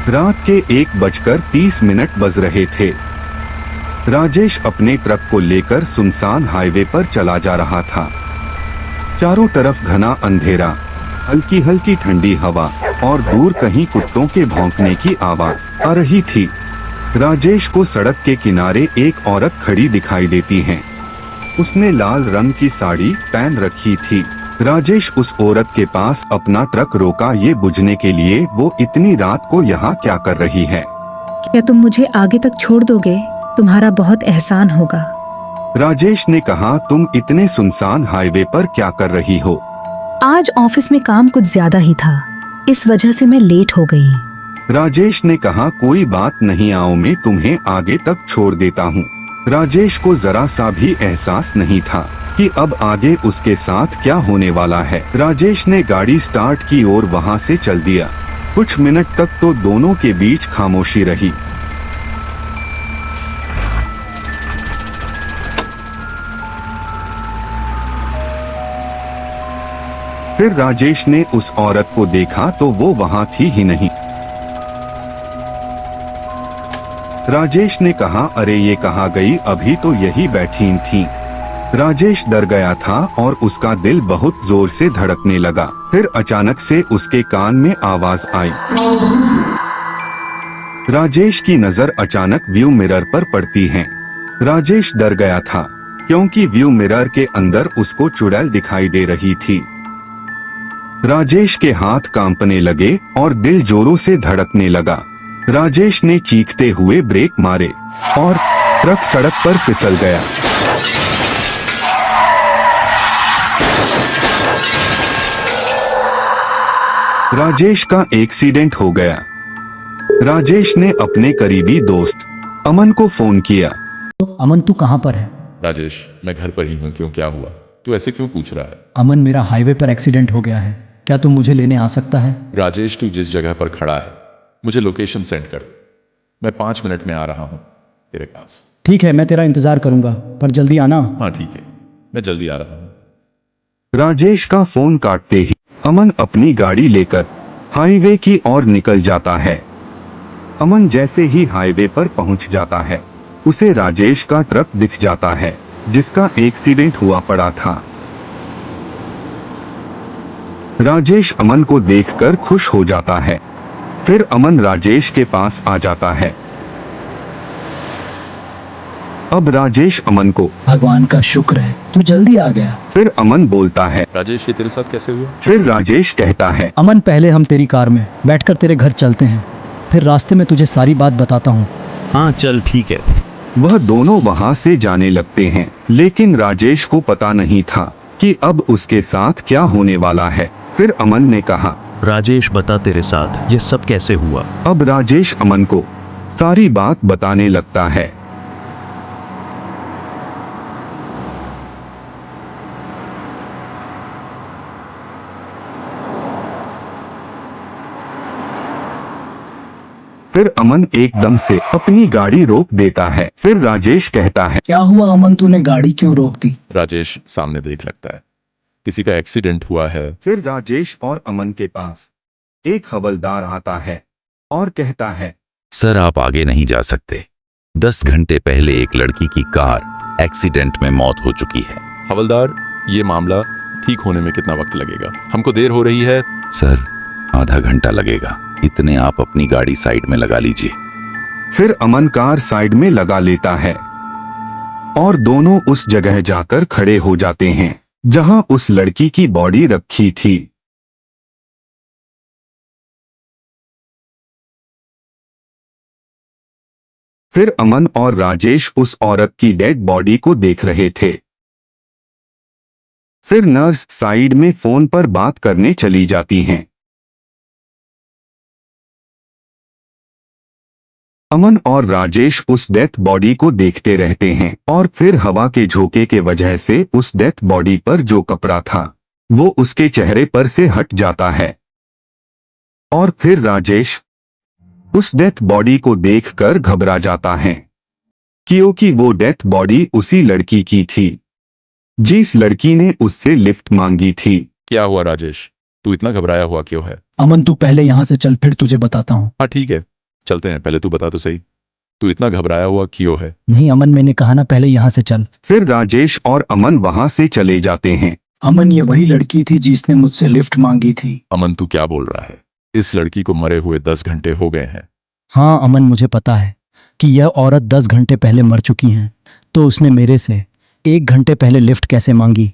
रात के 1:30 बज रहे थे। राजेश अपने ट्रक को लेकर सुनसान हाईवे पर चला जा रहा था। चारों तरफ घना अंधेरा, हल्की हल्की ठंडी हवा और दूर कहीं कुत्तों के भौंकने की आवाज आ रही थी। राजेश को सड़क के किनारे एक औरत खड़ी दिखाई देती है। उसने लाल रंग की साड़ी पहन रखी थी। राजेश उस औरत के पास अपना ट्रक रोका ये बुझने के लिए वो इतनी रात को यहाँ क्या कर रही है। क्या तुम मुझे आगे तक छोड़ दोगे? तुम्हारा बहुत एहसान होगा। राजेश ने कहा, तुम इतने सुनसान हाईवे पर क्या कर रही हो? आज ऑफिस में काम कुछ ज्यादा ही था, इस वजह से मैं लेट हो गई। राजेश ने कहा, कोई बात नहीं, आओ मैं तुम्हें आगे तक छोड़ देता हूँ। राजेश को जरा सा भी एहसास नहीं था कि अब आगे उसके साथ क्या होने वाला है। राजेश ने गाड़ी स्टार्ट की और वहाँ से चल दिया। कुछ मिनट तक तो दोनों के बीच खामोशी रही। फिर राजेश ने उस औरत को देखा तो वो वहाँ थी ही नहीं। राजेश ने कहा, अरे ये कहाँ गई? अभी तो यही बैठी थी। राजेश डर गया था और उसका दिल बहुत जोर से धड़कने लगा। फिर अचानक से उसके कान में आवाज आई। राजेश की नजर अचानक व्यू मिरर पर पड़ती है। राजेश डर गया था क्योंकि व्यू मिरर के अंदर उसको चुड़ैल दिखाई दे रही थी। राजेश के हाथ कांपने लगे और दिल जोरों से धड़कने लगा। राजेश ने चीखते हुए ब्रेक मारे और ट्रक सड़क पर फिसल गया। राजेश का एक्सीडेंट हो गया। राजेश ने अपने करीबी दोस्त अमन को फोन किया। अमन, तू कहाँ पर है? राजेश, मैं घर पर ही हूँ। क्यों, क्या हुआ? तू ऐसे क्यों पूछ रहा है? अमन, मेरा हाईवे पर एक्सीडेंट हो गया है। क्या तू मुझे लेने आ सकता है? राजेश, तू जिस जगह पर खड़ा है मुझे लोकेशन सेंड कर। मैं 5 मिनट में आ रहा हूँ तेरे पास। ठीक है, मैं तेरा इंतजार करूंगा, पर जल्दी आना। हाँ ठीक है, मैं जल्दी आ रहा हूँ। राजेश का फोन काटते ही अमन अपनी गाड़ी लेकर हाईवे की ओर निकल जाता है। अमन जैसे ही हाईवे पर पहुंच जाता है, उसे राजेश का ट्रक दिख जाता है जिसका एक्सीडेंट हुआ पड़ा था। राजेश अमन को देखकर खुश हो जाता है। फिर अमन राजेश के पास आ जाता है। अब राजेश अमन को, भगवान का शुक्र है तू जल्दी आ गया। फिर अमन बोलता है। राजेश, ये तेरे साथ कैसे हुआ? फिर राजेश कहता है, अमन, पहले हम तेरी कार में बैठकर तेरे घर चलते हैं, फिर रास्ते में तुझे सारी बात बताता हूँ। हाँ चल ठीक है। वह दोनों वहां से जाने लगते हैं, लेकिन राजेश को पता नहीं था कि अब उसके साथ क्या होने वाला है। फिर अमन ने कहा, राजेश बता, तेरे साथ ये सब कैसे हुआ? अब राजेश अमन को सारी बात बताने लगता है। फिर अमन एकदम से अपनी गाड़ी रोक देता है। फिर राजेश कहता है, क्या हुआ अमन, तूने गाड़ी क्यों रोक दी? राजेश, सामने देख, लगता है किसी का एक्सीडेंट हुआ है। फिर राजेश और अमन के पास एक हवलदार आता है और कहता है, सर आप आगे नहीं जा सकते। 10 घंटे पहले एक लड़की की कार एक्सीडेंट में मौत हो चुकी है। हवलदार, ये मामला ठीक होने में कितना वक्त लगेगा? हमको देर हो रही है। सर आधा घंटा लगेगा, इतने आप अपनी गाड़ी साइड में लगा लीजिए। फिर अमन कार साइड में लगा लेता है और दोनों उस जगह जाकर खड़े हो जाते हैं जहां उस लड़की की बॉडी रखी थी। फिर अमन और राजेश उस औरत की डेड बॉडी को देख रहे थे। फिर नर्स साइड में फोन पर बात करने चली जाती हैं। अमन और राजेश उस डेथ बॉडी को देखते रहते हैं और फिर हवा के झोंके के वजह से उस डेथ बॉडी पर जो कपड़ा था वो उसके चेहरे पर से हट जाता है। और फिर राजेश उस डेथ बॉडी को देखकर घबरा जाता है क्योंकि वो डेथ बॉडी उसी लड़की की थी जिस लड़की ने उससे लिफ्ट मांगी थी। क्या हुआ राजेश, तू इतना घबराया हुआ क्यों है? अमन, तू पहले यहाँ से चल, फिर तुझे बताता हूँ। हाँ ठीक है, चलते हैं, पहले तू बता तो सही, तू इतना घबराया हुआ क्यों है? नहीं अमन, मैंने कहा ना पहले यहाँ से चल। फिर राजेश और अमन वहां से चले जाते हैं। अमन, ये वही लड़की थी जिसने मुझसे लिफ्ट मांगी थी। अमन तू क्या बोल रहा है? इस लड़की को मरे हुए 10 घंटे हो गए हैं। हाँ अमन, मुझे पता है कि यह औरत 10 घंटे पहले मर चुकी हैं, तो उसने मेरे से 1 घंटे पहले लिफ्ट कैसे मांगी?